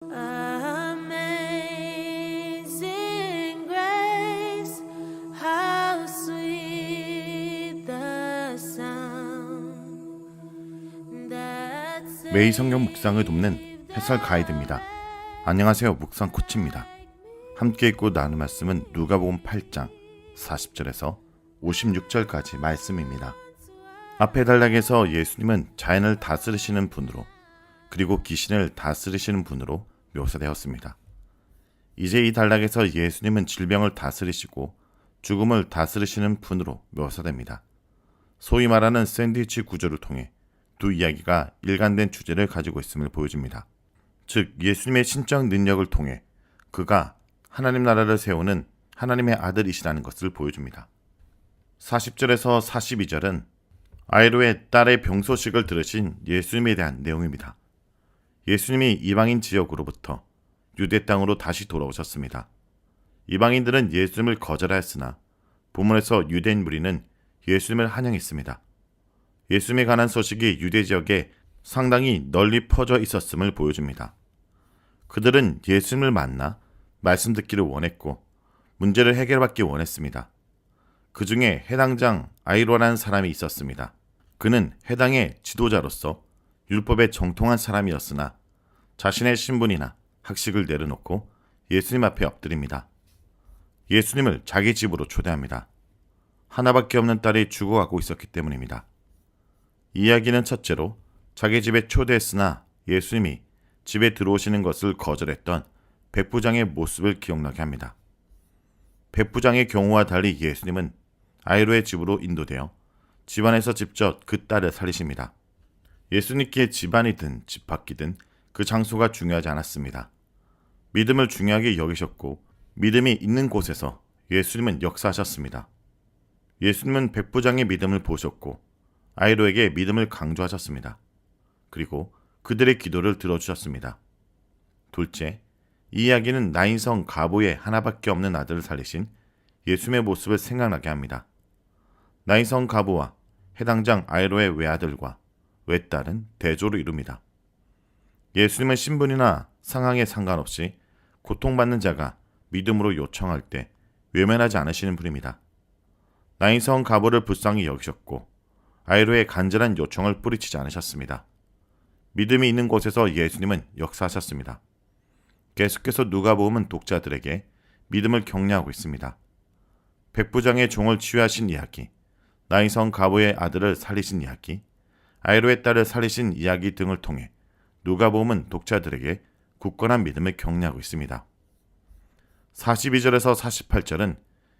Amazing grace, how sweet the sound that 매일 성경 묵상을 돕는 해설 가이드입니다. 안녕하세요. 묵상 코치입니다. 함께 읽고 나눌 말씀은 누가복음 8장 40절에서 56절까지 말씀입니다. 앞의 단락에서 예수님은 자연을 다스리시는 분으로 그리고 귀신을 다스리시는 분으로 묘사되었습니다. 이제 이 단락에서 예수님은 질병을 다스리시고 죽음을 다스리시는 분으로 묘사됩니다. 소위 말하는 샌드위치 구조를 통해 두 이야기가 일관된 주제를 가지고 있음을 보여줍니다. 즉 예수님의 신적 능력을 통해 그가 하나님 나라를 세우는 하나님의 아들이시라는 것을 보여줍니다. 40절에서 42절은 아이로의 딸의 병소식을 들으신 예수님에 대한 내용입니다. 예수님이 이방인 지역으로부터 유대 땅으로 다시 돌아오셨습니다. 이방인들은 예수님을 거절하였으나 본문에서 유대인 무리는 예수님을 환영했습니다. 예수님에 관한 소식이 유대 지역에 상당히 널리 퍼져 있었음을 보여줍니다. 그들은 예수님을 만나 말씀 듣기를 원했고 문제를 해결받기 원했습니다. 그 중에 해당장 아이로라는 사람이 있었습니다. 그는 해당의 지도자로서 율법에 정통한 사람이었으나 자신의 신분이나 학식을 내려놓고 예수님 앞에 엎드립니다. 예수님을 자기 집으로 초대합니다. 하나밖에 없는 딸이 죽어가고 있었기 때문입니다. 이야기는 첫째로 자기 집에 초대했으나 예수님이 집에 들어오시는 것을 거절했던 백부장의 모습을 기억나게 합니다. 백부장의 경우와 달리 예수님은 아이로의 집으로 인도되어 집안에서 직접 그 딸을 살리십니다. 예수님께 집안이든 집 밖이든 그 장소가 중요하지 않았습니다. 믿음을 중요하게 여기셨고 믿음이 있는 곳에서 예수님은 역사하셨습니다. 예수님은 백부장의 믿음을 보셨고 아이로에게 믿음을 강조하셨습니다. 그리고 그들의 기도를 들어주셨습니다. 둘째, 이 이야기는 나인성 가보의 하나밖에 없는 아들을 살리신 예수님의 모습을 생각나게 합니다. 나인성 가보와 해당장 아이로의 외아들과 외딸은 대조를 이룹니다. 예수님은 신분이나 상황에 상관없이 고통받는 자가 믿음으로 요청할 때 외면하지 않으시는 분입니다. 나인성 가보를 불쌍히 여기셨고 아이로의 간절한 요청을 뿌리치지 않으셨습니다. 믿음이 있는 곳에서 예수님은 역사하셨습니다. 계속해서 누가복음은 독자들에게 믿음을 격려하고 있습니다. 백부장의 종을 치유하신 이야기, 나인성 가보의 아들을 살리신 이야기, 아이로의 딸을 살리신 이야기 등을 통해 누가복음은 독자들에게 굳건한 믿음을 격려하고 있습니다. 42절에서 48절은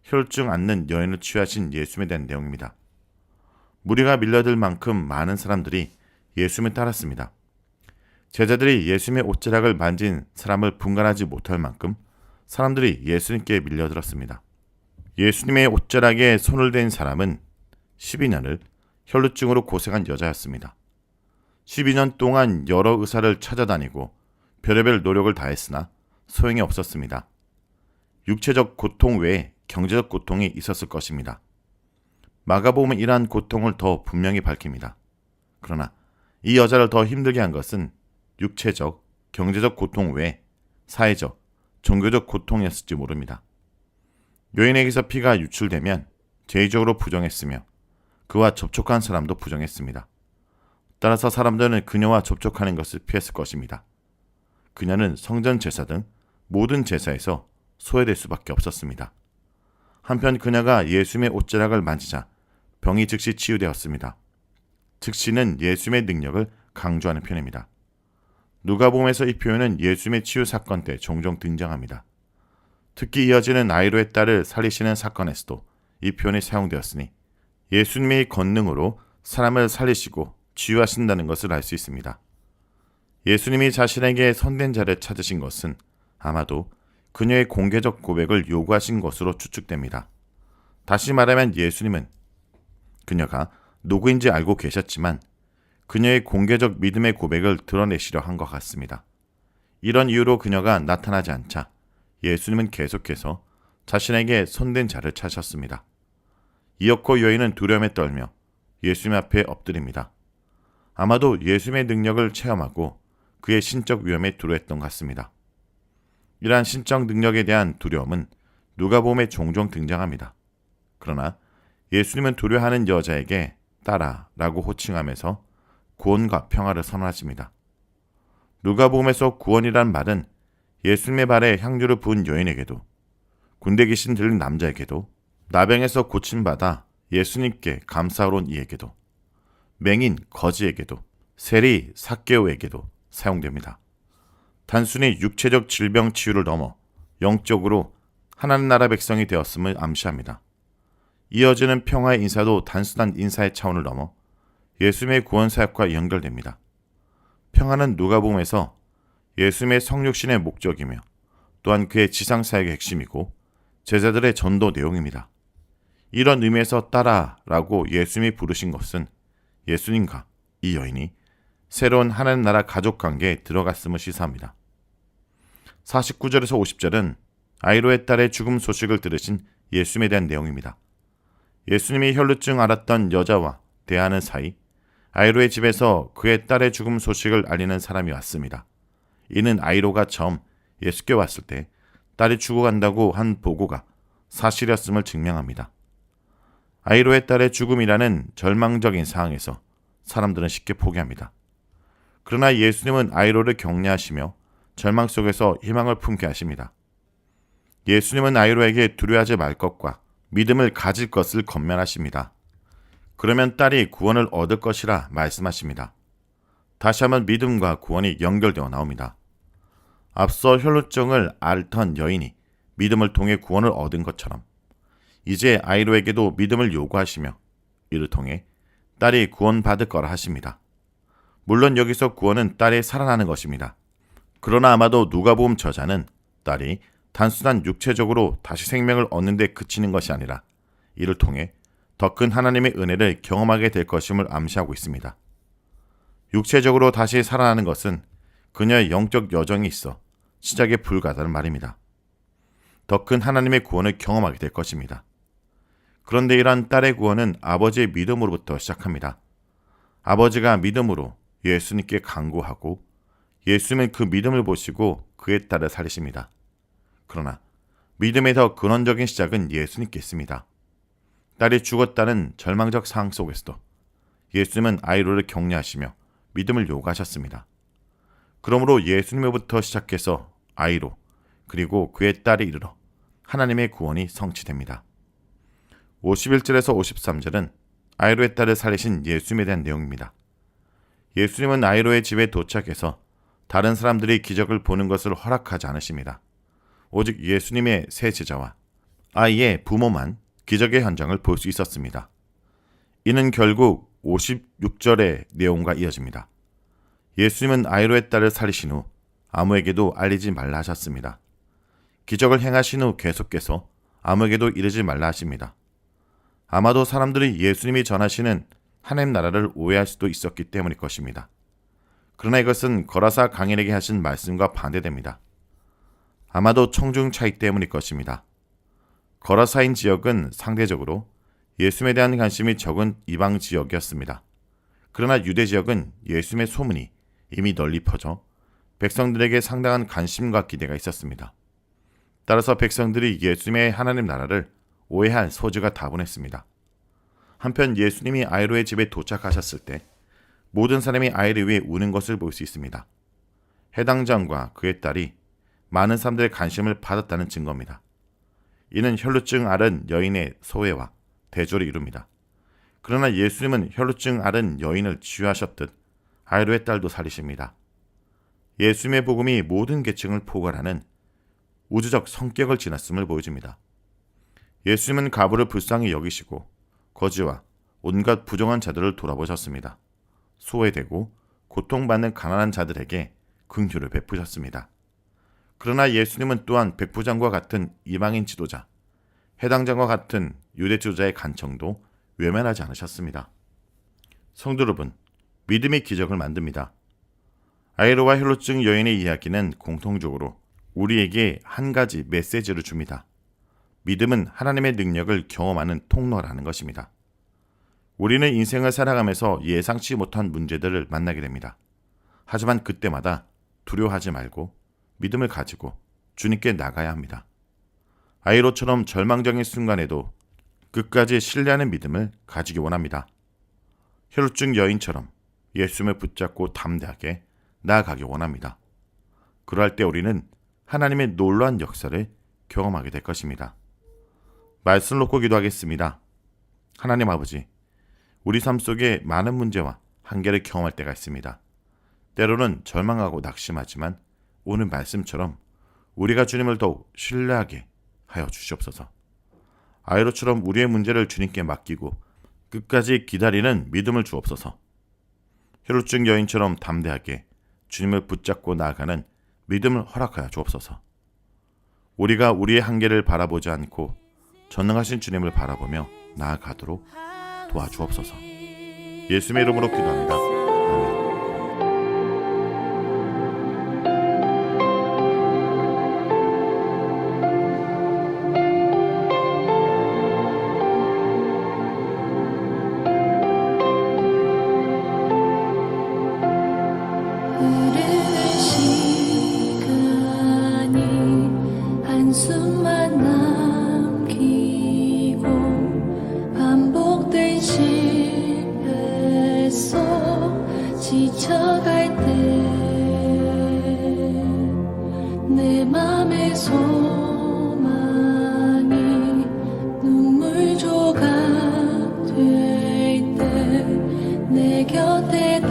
혈증 앓는 여인을 치유하신 예수님에 대한 내용입니다. 무리가 밀려들 만큼 많은 사람들이 예수님을 따랐습니다. 제자들이 예수님의 옷자락을 만진 사람을 분간하지 못할 만큼 사람들이 예수님께 밀려들었습니다. 예수님의 옷자락에 손을 댄 사람은 12년을 혈루증으로 고생한 여자였습니다. 12년 동안 여러 의사를 찾아다니고 별의별 노력을 다했으나 소용이 없었습니다. 육체적 고통 외에 경제적 고통이 있었을 것입니다. 마가복음은 이러한 고통을 더 분명히 밝힙니다. 그러나 이 여자를 더 힘들게 한 것은 육체적, 경제적 고통 외에 사회적, 종교적 고통이었을지 모릅니다. 여인에게서 피가 유출되면 제의적으로 부정했으며 그와 접촉한 사람도 부정했습니다. 따라서 사람들은 그녀와 접촉하는 것을 피했을 것입니다. 그녀는 성전 제사 등 모든 제사에서 소외될 수밖에 없었습니다. 한편 그녀가 예수님의 옷자락을 만지자 병이 즉시 치유되었습니다. 즉시는 예수님의 능력을 강조하는 표현입니다. 누가복음에서 이 표현은 예수님의 치유 사건 때 종종 등장합니다. 특히 이어지는 아이로의 딸을 살리시는 사건에서도 이 표현이 사용되었으니 예수님의 권능으로 사람을 살리시고 치유하신다는 것을 알 수 있습니다. 예수님이 자신에게 선된 자를 찾으신 것은 아마도 그녀의 공개적 고백을 요구하신 것으로 추측됩니다. 다시 말하면 예수님은 그녀가 누구인지 알고 계셨지만 그녀의 공개적 믿음의 고백을 드러내시려 한 것 같습니다. 이런 이유로 그녀가 나타나지 않자 예수님은 계속해서 자신에게 손댄 자를 찾으셨습니다. 이어코 여인은 두려움에 떨며 예수님 앞에 엎드립니다. 아마도 예수님의 능력을 체험하고 그의 신적 위험에 두려워했던 것 같습니다. 이러한 신적 능력에 대한 두려움은 누가복음에 종종 등장합니다. 그러나 예수님은 두려워하는 여자에게 딸아라고 호칭하면서 구원과 평화를 선언하십니다. 누가복음에서 구원이란 말은 예수님의 발에 향유를 부은 여인에게도, 군대 귀신 들린 남자에게도, 나병에서 고침받아 예수님께 감사하러 온 이에게도, 맹인 거지에게도, 세리 삭개오에게도 사용됩니다. 단순히 육체적 질병 치유를 넘어 영적으로 하나님 나라 백성이 되었음을 암시합니다. 이어지는 평화의 인사도 단순한 인사의 차원을 넘어 예수님의 구원 사역과 연결됩니다. 평화는 누가복음에서 예수님의 성육신의 목적이며 또한 그의 지상 사역의 핵심이고 제자들의 전도 내용입니다. 이런 의미에서 따라라고 예수님이 부르신 것은 예수님과 이 여인이 새로운 하나님 나라 가족 관계에 들어갔음을 시사합니다. 49절에서 50절은 아이로의 딸의 죽음 소식을 들으신 예수님에 대한 내용입니다. 예수님이 혈루증 앓았던 여자와 대하는 사이 아이로의 집에서 그의 딸의 죽음 소식을 알리는 사람이 왔습니다. 이는 아이로가 처음 예수께 왔을 때 딸이 죽어간다고 한 보고가 사실이었음을 증명합니다. 아이로의 딸의 죽음이라는 절망적인 상황에서 사람들은 쉽게 포기합니다. 그러나 예수님은 아이로를 격려하시며 절망 속에서 희망을 품게 하십니다. 예수님은 아이로에게 두려워하지 말 것과 믿음을 가질 것을 권면하십니다. 그러면 딸이 구원을 얻을 것이라 말씀하십니다. 다시 한번 믿음과 구원이 연결되어 나옵니다. 앞서 혈루증을 앓던 여인이 믿음을 통해 구원을 얻은 것처럼 이제 아이로에게도 믿음을 요구하시며 이를 통해 딸이 구원받을 거라 하십니다. 물론 여기서 구원은 딸이 살아나는 것입니다. 그러나 아마도 누가복음 저자는 딸이 단순한 육체적으로 다시 생명을 얻는 데 그치는 것이 아니라 이를 통해 더 큰 하나님의 은혜를 경험하게 될 것임을 암시하고 있습니다. 육체적으로 다시 살아나는 것은 그녀의 영적 여정이 있어 시작에 불과하다는 말입니다. 더 큰 하나님의 구원을 경험하게 될 것입니다. 그런데 이러한 딸의 구원은 아버지의 믿음으로부터 시작합니다. 아버지가 믿음으로 예수님께 간구하고 예수님은 그 믿음을 보시고 그의 딸을 살리십니다. 그러나 믿음의 더 근원적인 시작은 예수님께 있습니다. 딸이 죽었다는 절망적 상황 속에서도 예수님은 아이로를 격려하시며 믿음을 요구하셨습니다. 그러므로 예수님으로부터 시작해서 아이로 그리고 그의 딸에 이르러 하나님의 구원이 성취됩니다. 51절에서 53절은 아이로의 딸을 살리신 예수님에 대한 내용입니다. 예수님은 아이로의 집에 도착해서 다른 사람들이 기적을 보는 것을 허락하지 않으십니다. 오직 예수님의 세 제자와 아이의 부모만 기적의 현장을 볼 수 있었습니다. 이는 결국 56절의 내용과 이어집니다. 예수님은 아이로의 딸을 살리신 후 아무에게도 알리지 말라 하셨습니다. 기적을 행하신 후 계속해서 아무에게도 이르지 말라 하십니다. 아마도 사람들이 예수님이 전하시는 하나님 나라를 오해할 수도 있었기 때문일 것입니다. 그러나 이것은 거라사 강인에게 하신 말씀과 반대됩니다. 아마도 청중 차이 때문일 것입니다. 거라사인 지역은 상대적으로 예수님에 대한 관심이 적은 이방 지역이었습니다. 그러나 유대 지역은 예수님의 소문이 이미 널리 퍼져 백성들에게 상당한 관심과 기대가 있었습니다. 따라서 백성들이 예수님의 하나님 나라를 오해할 소지가 다분했습니다. 한편 예수님이 아이로의 집에 도착하셨을 때 모든 사람이 아이를 위해 우는 것을 볼 수 있습니다. 해당 장과 그의 딸이 많은 사람들의 관심을 받았다는 증거입니다. 이는 혈루증 앓은 여인의 소외와 대조를 이룹니다. 그러나 예수님은 혈루증 앓은 여인을 치유하셨듯 아이로의 딸도 살리십니다. 예수님의 복음이 모든 계층을 포괄하는 우주적 성격을 지났음을 보여줍니다. 예수님은 가부를 불쌍히 여기시고 거지와 온갖 부정한 자들을 돌아보셨습니다. 소외되고 고통받는 가난한 자들에게 긍휼을 베푸셨습니다. 그러나 예수님은 또한 백부장과 같은 이방인 지도자, 해당장과 같은 유대 지도자의 간청도 외면하지 않으셨습니다. 성도 여러분, 믿음이 기적을 만듭니다. 아이로와 혈루증 여인의 이야기는 공통적으로 우리에게 한 가지 메시지를 줍니다. 믿음은 하나님의 능력을 경험하는 통로라는 것입니다. 우리는 인생을 살아가면서 예상치 못한 문제들을 만나게 됩니다. 하지만 그때마다 두려워하지 말고 믿음을 가지고 주님께 나가야 합니다. 아이로처럼 절망적인 순간에도 끝까지 신뢰하는 믿음을 가지기 원합니다. 혈루증 여인처럼 예수님을 붙잡고 담대하게 나아가기 원합니다. 그러할 때 우리는 하나님의 놀라운 역사를 경험하게 될 것입니다. 말씀을 놓고 기도하겠습니다. 하나님 아버지, 우리 삶 속에 많은 문제와 한계를 경험할 때가 있습니다. 때로는 절망하고 낙심하지만 오늘 말씀처럼 우리가 주님을 더욱 신뢰하게 하여 주시옵소서. 아이로처럼 우리의 문제를 주님께 맡기고 끝까지 기다리는 믿음을 주옵소서. 혈루증 여인처럼 담대하게 주님을 붙잡고 나아가는 믿음을 허락하여 주옵소서. 우리가 우리의 한계를 바라보지 않고 전능하신 주님을 바라보며 나아가도록 도와주옵소서. 예수님의 이름으로 기도합니다. 흐르는 시간이 한숨만 남기고 반복된 실패 속 지쳐갈 때 내 맘의 소망이 눈물 조각 될 때 내 곁에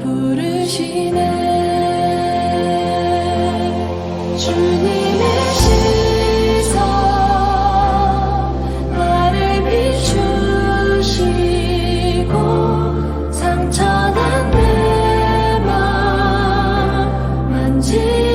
부르시네. 주님의 시선 나를 비추시고 상처난 내 맘 만지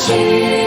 다시